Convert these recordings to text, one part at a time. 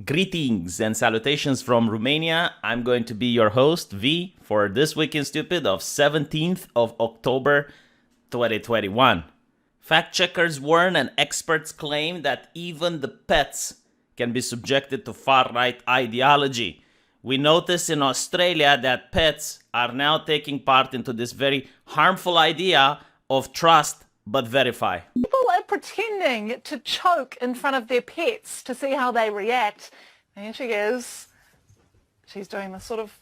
Greetings and salutations from Romania. I'm going to be your host, V, for This Week in Stupid of 17th of October 2021. Fact checkers warn and experts claim that even the pets can be subjected to far-right ideology. We notice in Australia that pets are now taking part into this very harmful idea of trust but verify. People are pretending to choke in front of their pets to see how they react. And here she is. She's doing this sort of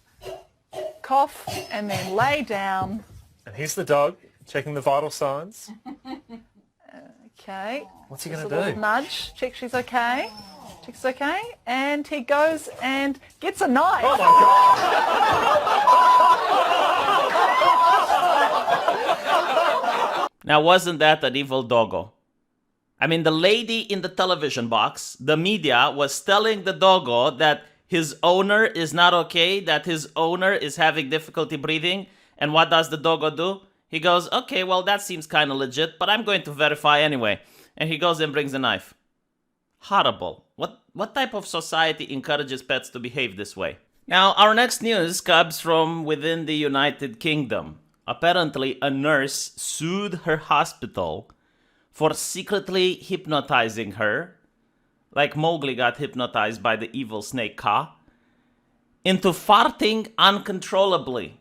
cough and then lay down. And here's the dog, checking the vital signs. Okay. What's he going Just to a do? little nudge. Check she's okay. Check she's okay. And he goes and gets a knife. Oh my God! Now, wasn't that an evil doggo? I mean, the lady in the television box, the media, was telling the doggo that his owner is not okay, that his owner is having difficulty breathing. And what does the doggo do? He goes, okay, well, that seems kind of legit, but I'm going to verify anyway. And he goes and brings a knife. Horrible. What type of society encourages pets to behave this way? Now, our next news comes from within the United Kingdom. Apparently, a nurse sued her hospital for secretly hypnotizing her, like Mowgli got hypnotized by the evil snake Kaa, into farting uncontrollably.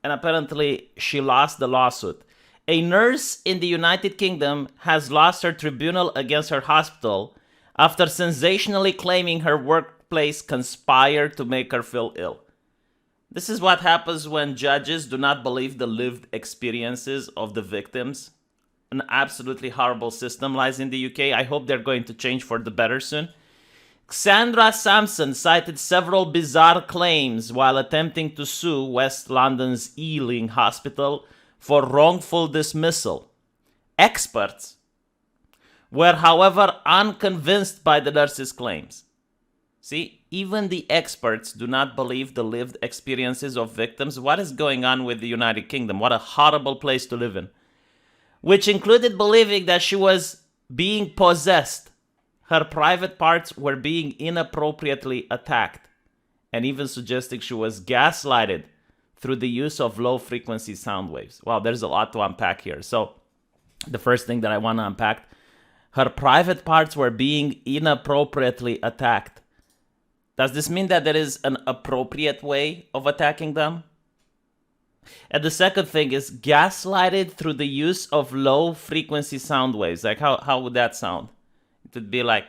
And apparently, she lost the lawsuit. A nurse in the United Kingdom has lost her tribunal against her hospital after sensationally claiming her workplace conspired to make her feel ill. This is what happens when judges do not believe the lived experiences of the victims. An absolutely horrible system lies in the UK. I hope they're going to change for the better soon. Sandra Sampson cited several bizarre claims while attempting to sue West London's Ealing Hospital for wrongful dismissal. Experts were, however, unconvinced by the nurse's claims. See, even the experts do not believe the lived experiences of victims. What is going on with the United Kingdom? What a horrible place to live in. Which included believing that she was being possessed. Her private parts were being inappropriately attacked, and even suggesting she was gaslighted through the use of low-frequency sound waves. Wow, there's a lot to unpack here. So, the first thing that I want to unpack, her private parts were being inappropriately attacked. Does this mean that there is an appropriate way of attacking them? And the second thing is gaslighted through the use of low-frequency sound waves. Like, how would that sound? It would be like,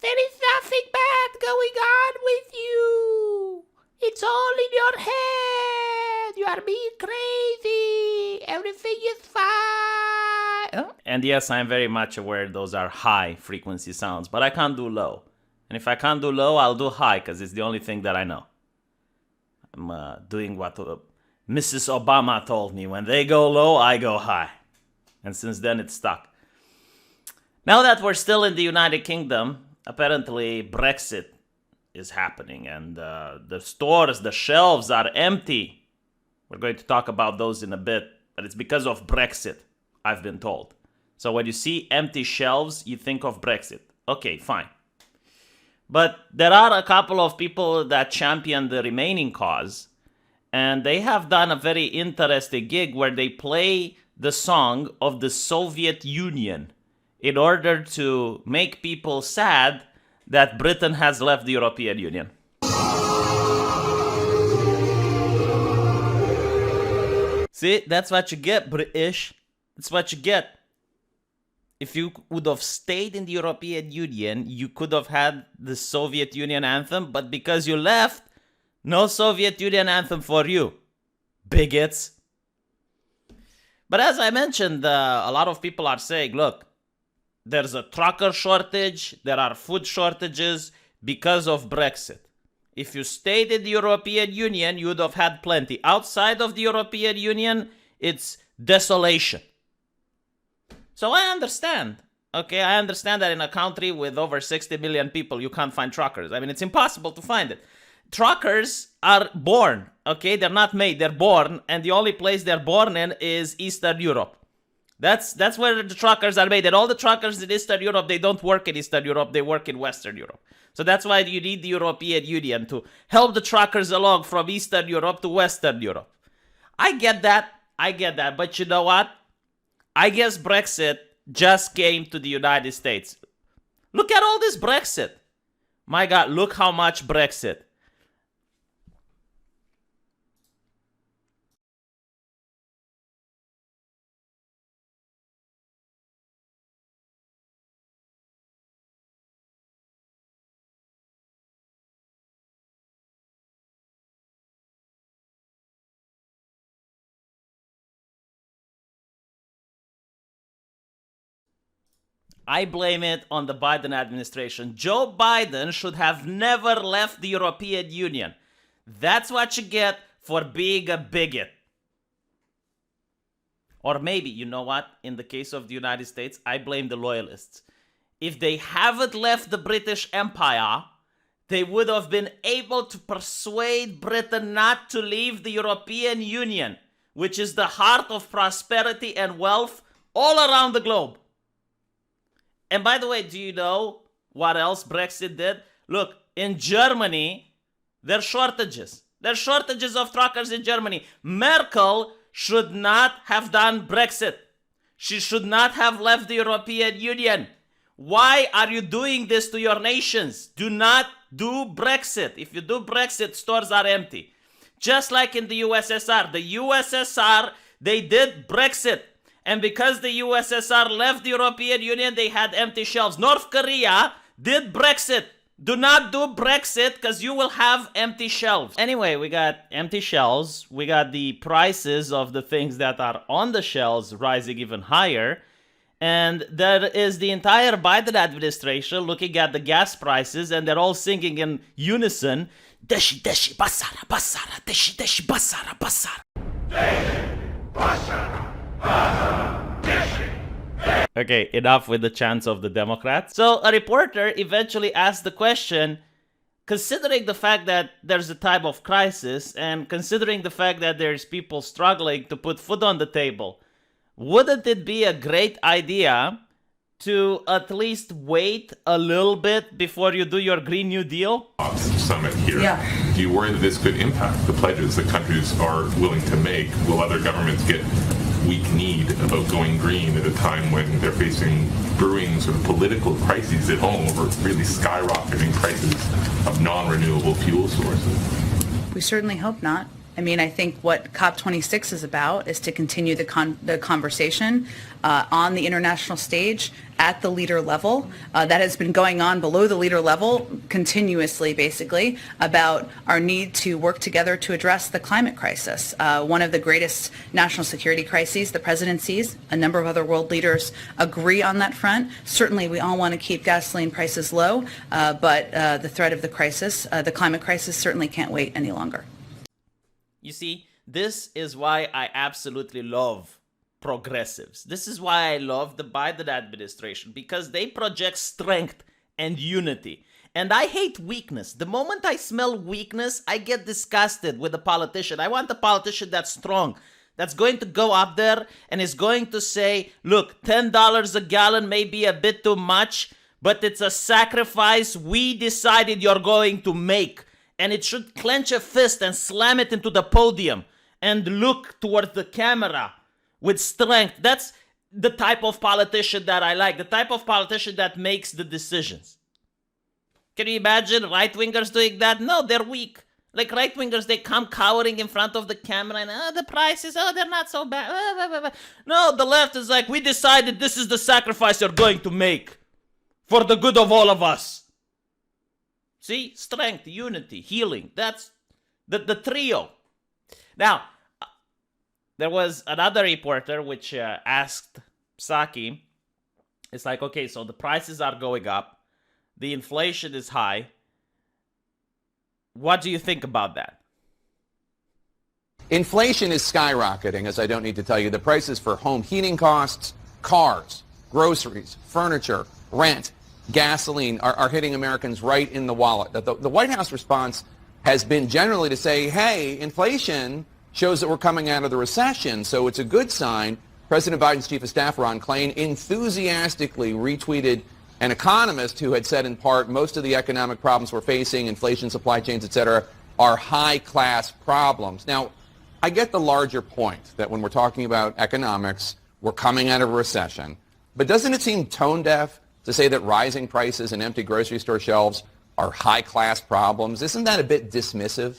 there is nothing bad going on with you. It's all in your head. You are being crazy. Everything is fine. And yes, I'm very much aware those are high-frequency sounds, but I can't do low. And if I can't do low, I'll do high, because it's the only thing that I know. I'm doing what Mrs. Obama told me. When they go low, I go high. And since then, it's stuck. Now that we're still in the United Kingdom, apparently Brexit is happening. And the stores, the shelves are empty. We're going to talk about those in a bit. But it's because of Brexit, I've been told. So when you see empty shelves, you think of Brexit. Okay, fine. But there are a couple of people that champion the remaining cause, and they have done a very interesting gig where they play the song of the Soviet Union in order to make people sad that Britain has left the European Union. See, that's what you get, British. That's what you get. If you would have stayed in the European Union, you could have had the Soviet Union anthem, but because you left, no Soviet Union anthem for you, bigots. But as I mentioned, a lot of people are saying, look, there's a trucker shortage, there are food shortages because of Brexit. If you stayed in the European Union, you would have had plenty. Outside of the European Union, it's desolation. So I understand. Okay, I understand that in a country with over 60 million people, you can't find truckers. I mean, it's impossible to find it. Truckers are born, okay? They're not made, they're born, and the only place they're born in is Eastern Europe. That's where the truckers are made. And all the truckers in Eastern Europe, they don't work in Eastern Europe, they work in Western Europe. So that's why you need the European Union to help the truckers along from Eastern Europe to Western Europe. I get that. But you know what? I guess Brexit just came to the United States. Look at all this Brexit. My God, look how much Brexit. I blame it on the Biden administration. Joe Biden should have never left the European Union. That's what you get for being a bigot. Or maybe, you know what? In the case of the United States, I blame the loyalists. If they haven't left the British Empire, they would have been able to persuade Britain not to leave the European Union, which is the heart of prosperity and wealth all around the globe. And by the way, do you know what else Brexit did? Look, in Germany, there's shortages. There's shortages of truckers in Germany. Merkel should not have done Brexit. She should not have left the European Union. Why are you doing this to your nations? Do not do Brexit. If you do Brexit, stores are empty. Just like in the USSR. The USSR, they did Brexit. And because the USSR left the European Union, they had empty shelves. North Korea did Brexit. Do not do Brexit because you will have empty shelves. Anyway, we got empty shelves. We got the prices of the things that are on the shelves rising even higher. And there is the entire Biden administration looking at the gas prices, and they're all singing in unison, Deshi, Deshi, Basara, Basara, Deshi, Deshi, Basara, Basara. Deshi, Basara. Okay, enough with the chants of the Democrats. So a reporter eventually asked the question, considering the fact that there's a time of crisis and considering the fact that there's people struggling to put food on the table, wouldn't it be a great idea to at least wait a little bit before you do your Green New Deal? Summit here. Yeah. Do you worry that this could impact the pledges that countries are willing to make? Will other governments get weak-kneed about going green at a time when they're facing brewing sort of political crises at home over really skyrocketing prices of non-renewable fuel sources? We certainly hope not. I mean, I think what COP26 is about is to continue the conversation on the international stage at the leader level. That has been going on below the leader level continuously, basically, about our need to work together to address the climate crisis. One of the greatest national security crises the president sees. A number of other world leaders agree on that front. Certainly, we all want to keep gasoline prices low, but the threat of the crisis, the climate crisis, certainly can't wait any longer. You see, this is why I absolutely love progressives. This is why I love the Biden administration, because they project strength and unity. And I hate weakness. The moment I smell weakness, I get disgusted with a politician. I want a politician that's strong, that's going to go up there and is going to say, look, $10 a gallon may be a bit too much, but it's a sacrifice we decided you're going to make. And it should clench a fist and slam it into the podium and look towards the camera with strength. That's the type of politician that I like, the type of politician that makes the decisions. Can you imagine right-wingers doing that? No, they're weak. Like right-wingers, they come cowering in front of the camera and, the prices, they're not so bad. No, the left is like, we decided this is the sacrifice you're going to make for the good of all of us. See? Strength, unity, healing. That's the trio. Now, there was another reporter which asked Psaki, it's like, okay, so the prices are going up. The inflation is high. What do you think about that? Inflation is skyrocketing, as I don't need to tell you. The prices for home heating costs, cars, groceries, furniture, rent, gasoline are hitting Americans right in the wallet. The White House response has been generally to say, hey, inflation shows that we're coming out of the recession, so it's a good sign. President Biden's chief of staff, Ron Klain, enthusiastically retweeted an economist who had said in part most of the economic problems we're facing, inflation, supply chains, et cetera, are high-class problems. Now, I get the larger point that when we're talking about economics, we're coming out of a recession. But doesn't it seem tone-deaf to say that rising prices and empty grocery store shelves are high-class problems? Isn't that a bit dismissive?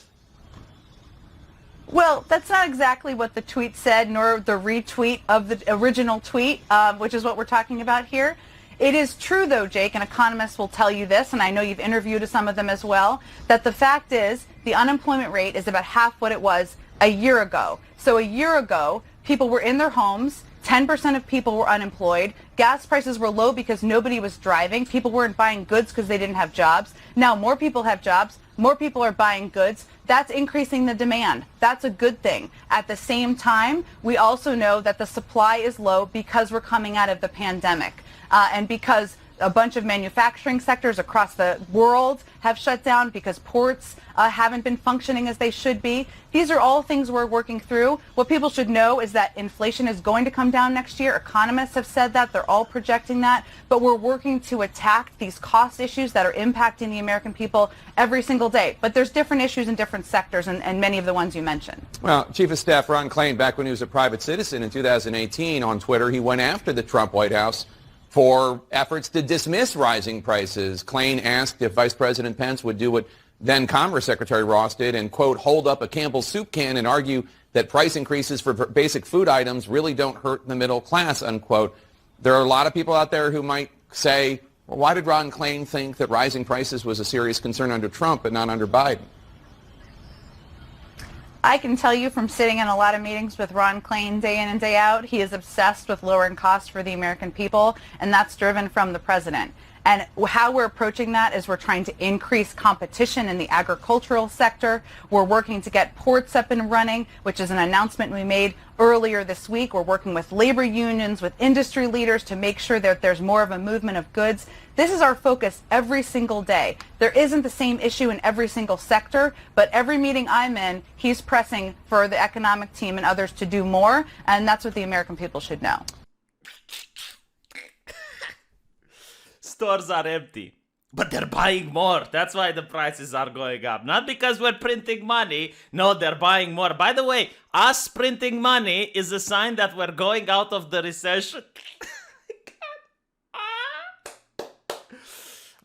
Well, that's not exactly what the tweet said, nor the retweet of the original tweet, which is what we're talking about here. It is true, though, Jake, and economists will tell you this, and I know you've interviewed some of them as well, that the fact is the unemployment rate is about half what it was a year ago. So a year ago, people were in their homes, 10% of people were unemployed, gas prices were low because nobody was driving, people weren't buying goods because they didn't have jobs. Now more people have jobs, more people are buying goods. That's increasing the demand. That's a good thing. At the same time, we also know that the supply is low because we're coming out of the pandemic and because a bunch of manufacturing sectors across the world have shut down because ports haven't been functioning as they should be. These are all things we're working through. What people should know is that inflation is going to come down next year. Economists have said that. They're all projecting that. But we're working to attack these cost issues that are impacting the American people every single day. But there's different issues in different sectors and many of the ones you mentioned. Well, Chief of Staff Ron Klain, back when he was a private citizen in 2018 on Twitter, he went after the Trump White House for efforts to dismiss rising prices. Klain asked if Vice President Pence would do what then Commerce Secretary Ross did and, quote, hold up a Campbell's soup can and argue that price increases for basic food items really don't hurt the middle class, unquote. There are a lot of people out there who might say, well, why did Ron Klain think that rising prices was a serious concern under Trump but not under Biden? I can tell you from sitting in a lot of meetings with Ron Klain day in and day out, he is obsessed with lowering costs for the American people, and that's driven from the president. And how we're approaching that is we're trying to increase competition in the agricultural sector. We're working to get ports up and running, which is an announcement we made earlier this week. We're working with labor unions, with industry leaders to make sure that there's more of a movement of goods. This is our focus every single day. There isn't the same issue in every single sector, but every meeting I'm in, he's pressing for the economic team and others to do more, and that's what the American people should know. Stores are empty, but they're buying more. That's why the prices are going up. Not because we're printing money. No, they're buying more. By the way, us printing money is a sign that we're going out of the recession.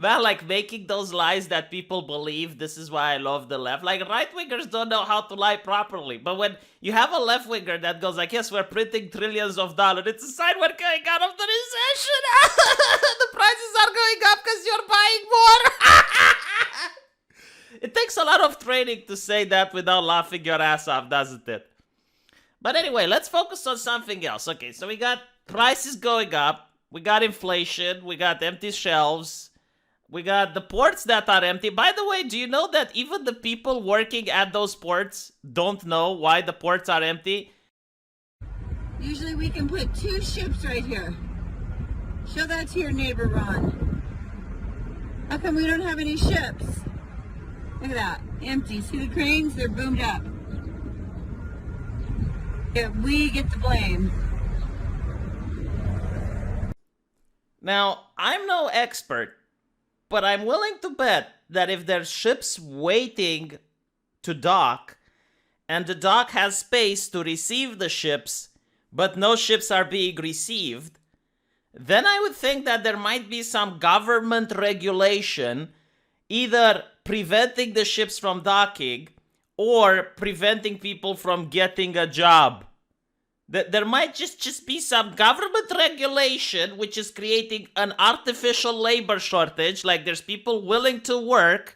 Well, like making those lies that people believe, this is why I love the left. Like right-wingers don't know how to lie properly. But when you have a left-winger that goes like, yes, we're printing trillions of dollars, it's a sign we're going out of the recession. The prices are going up because you're buying more. It takes a lot of training to say that without laughing your ass off, doesn't it? But anyway, let's focus on something else. Okay, so we got prices going up. We got inflation. We got empty shelves. We got the ports that are empty. By the way, do you know that even the people working at those ports don't know why the ports are empty? Usually we can put 2 ships right here. Show that to your neighbor, Ron. How come we don't have any ships? Look at that, empty. See the cranes? They're boomed up. Yeah, we get the blame. Now, I'm no expert, but I'm willing to bet that if there's ships waiting to dock, and the dock has space to receive the ships, but no ships are being received, then I would think that there might be some government regulation either preventing the ships from docking or preventing people from getting a job. There might just be some government regulation which is creating an artificial labor shortage, like there's people willing to work,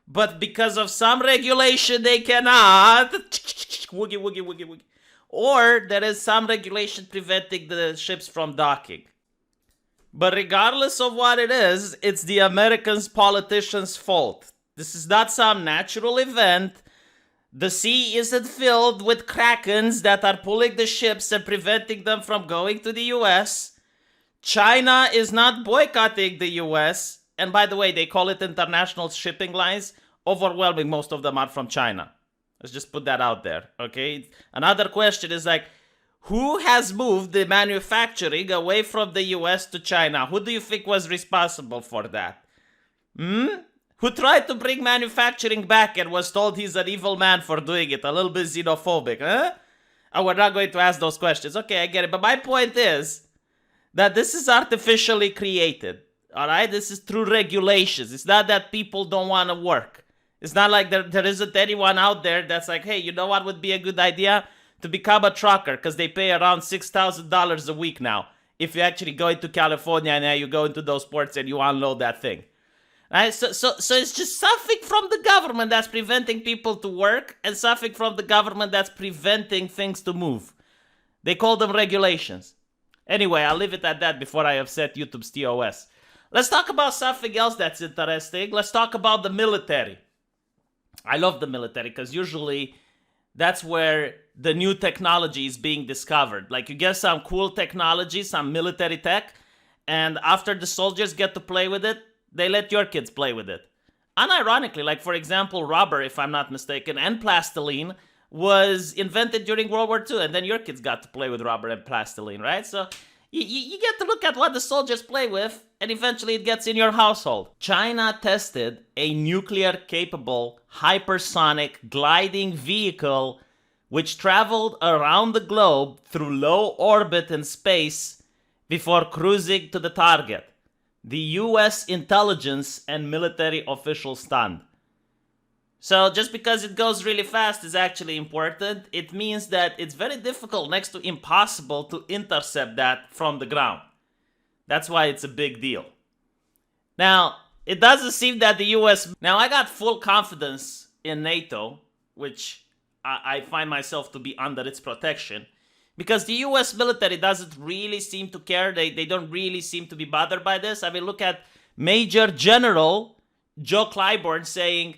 but because of some regulation they cannot. Woogie, woogie, woogie, woogie. Or there is some regulation preventing the ships from docking. But regardless of what it is, it's the Americans' politicians' fault. This is not some natural event. The sea isn't filled with krakens that are pulling the ships and preventing them from going to the US. China is not boycotting the US. And by the way, they call it international shipping lines. Overwhelming, most of them are from China. Let's just put that out there, okay? Another question is like, Who has moved the manufacturing away from the US to China? Who do you think was responsible for that? Who tried to bring manufacturing back and was told he's an evil man for doing it? A little bit xenophobic, huh? Oh, we're not going to ask those questions. Okay, I get it. But my point is that this is artificially created. All right? This is through regulations. It's not that people don't want to work. It's not like there isn't anyone out there that's like, hey, you know what would be a good idea? To become a trucker, because they pay around $6,000 a week now. If you actually go into California and now you go into those ports and you unload that thing. Right? So it's just something from the government that's preventing people to work and something from the government that's preventing things to move. They call them regulations. Anyway, I'll leave it at that before I upset YouTube's TOS. Let's talk about something else that's interesting. Let's talk about the military. I love the military because usually that's where the new technology is being discovered. Like you get some cool technology, some military tech, and after the soldiers get to play with it, they let your kids play with it. Unironically, like for example, rubber, if I'm not mistaken, and plastiline was invented during World War II, and then your kids got to play with rubber and plastiline, right? So you get to look at what the soldiers play with, and eventually it gets in your household. China tested a nuclear-capable hypersonic gliding vehicle which traveled around the globe through low orbit in space before cruising to the target. The US intelligence and military officials stunned. So just because it goes really fast is actually important, it means that it's very difficult, next to impossible, to intercept that from the ground. That's why it's a big deal. Now, it doesn't seem that the US... Now, I got full confidence in NATO, which I find myself to be under its protection, because the US military doesn't really seem to care. They don't really seem to be bothered by this. I mean, look at Major General Joe Clyburn saying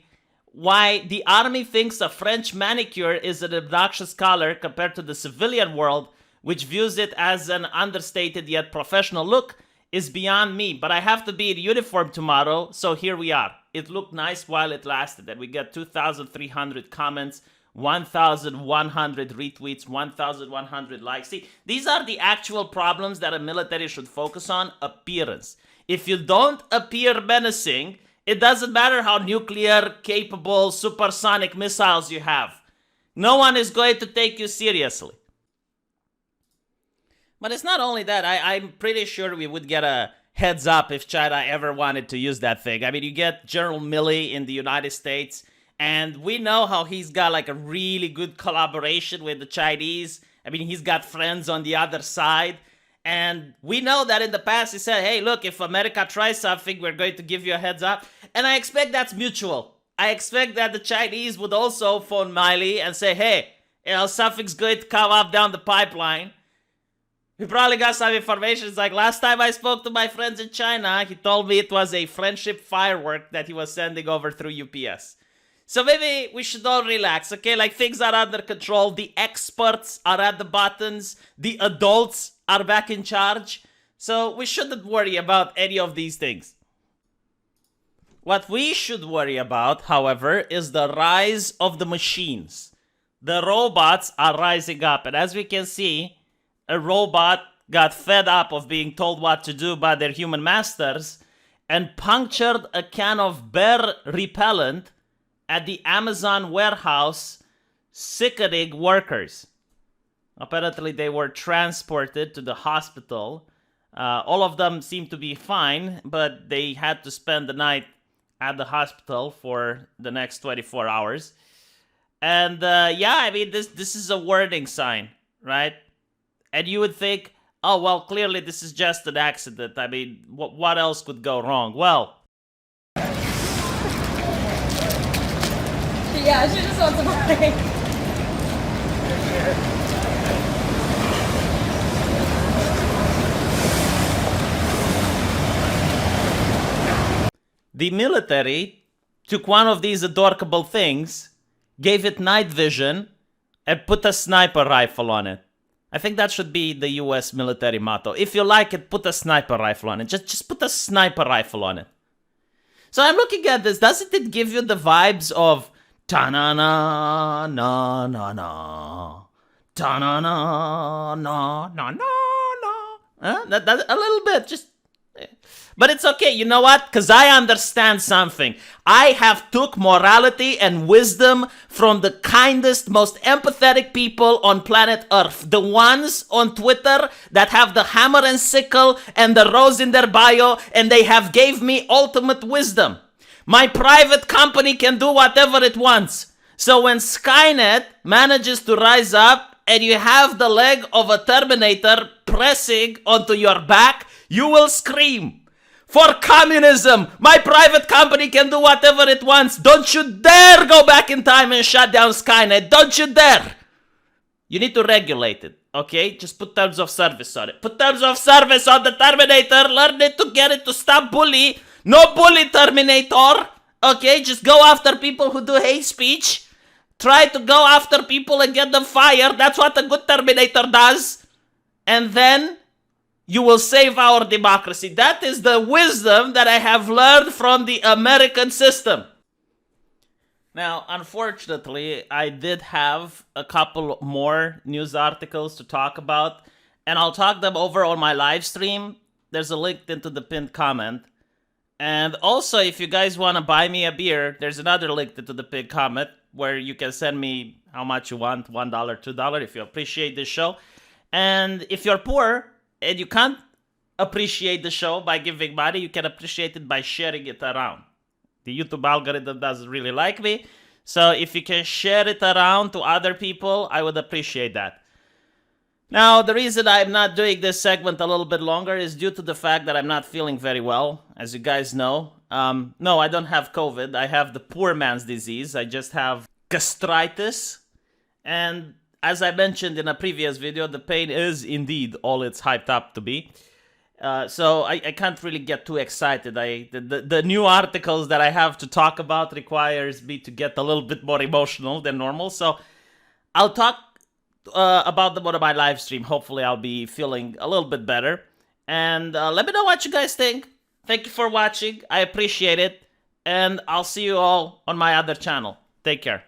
why the army thinks a French manicure is an obnoxious color compared to the civilian world, which views it as an understated yet professional look, is beyond me. But I have to be in uniform tomorrow, so here we are. It looked nice while it lasted, and we got 2,300 comments, 1,100 retweets, 1,100 likes. See, these are the actual problems that a military should focus on. Appearance. If you don't appear menacing, it doesn't matter how nuclear-capable supersonic missiles you have. No one is going to take you seriously. But it's not only that. I'm pretty sure we would get a heads up if China ever wanted to use that thing. I mean, you get General Milley in the United States, and we know how he's got like a really good collaboration with the Chinese. I mean, he's got friends on the other side. And we know that in the past he said, hey, look, if America tries something, we're going to give you a heads up. And I expect that's mutual. I expect that the Chinese would also phone Milley and say, hey, you know, something's going to come up down the pipeline. We probably got some information. It's like last time I spoke to my friends in China, he told me it was a friendship firework that he was sending over through UPS. So maybe we should all relax, okay? Like things are under control. The experts are at the buttons. The adults are back in charge. So we shouldn't worry about any of these things. What we should worry about, however, is the rise of the machines. The robots are rising up. And as we can see, a robot got fed up of being told what to do by their human masters and punctured a can of bear repellent at the Amazon warehouse, sickening workers. Apparently, they were transported to the hospital. All of them seemed to be fine, but they had to spend the night at the hospital for the next 24 hours. And yeah, I mean, this is a warning sign, right? And you would think, oh, well, clearly this is just an accident. I mean, what else could go wrong? Well, yeah, she just wants to play. the military took one of these adorable things, gave it night vision, and put a sniper rifle on it. I think that should be the US military motto. If you like it, put a sniper rifle on it. Just put a sniper rifle on it. So I'm looking at this. Doesn't it give you the vibes of ta-na-na, na-na-na, Ta-na-na, no, no, no, no. That a little bit, just. But it's okay, you know what? Because I understand something. I have took morality and wisdom from the kindest, most empathetic people on planet Earth. The ones on Twitter that have the hammer and sickle and the rose in their bio, and they have gave me ultimate wisdom. My private company can do whatever it wants. So when Skynet manages to rise up and you have the leg of a Terminator pressing onto your back, you will scream. For communism, my private company can do whatever it wants. Don't you dare go back in time and shut down Skynet. Don't you dare. You need to regulate it, okay? Just put terms of service on it. Put terms of service on the Terminator. Learn it to get it to stop bully. No bully, Terminator. Okay, just go after people who do hate speech. Try to go after people and get them fired. That's what a good Terminator does. And then you will save our democracy. That is the wisdom that I have learned from the American system. Now, unfortunately, I did have a couple more news articles to talk about, and I'll talk them over on my live stream. There's a link into the pinned comment. And also, if you guys want to buy me a beer, there's another link into the pinned comment where you can send me how much you want, $1, $2, if you appreciate this show. And if you're poor, and you can't appreciate the show by giving money, you can appreciate it by sharing it around. The YouTube algorithm doesn't really like me, so if you can share it around to other people, I would appreciate that. Now, the reason I'm not doing this segment a little bit longer is due to the fact that I'm not feeling very well, as you guys know. No, I don't have COVID. I have the poor man's disease. I just have gastritis, and as I mentioned in a previous video, the pain is indeed all it's hyped up to be. So I can't really get too excited. The new articles that I have to talk about requires me to get a little bit more emotional than normal. So I'll talk about them on my live stream. Hopefully I'll be feeling a little bit better. And let me know what you guys think. Thank you for watching. I appreciate it. And I'll see you all on my other channel. Take care.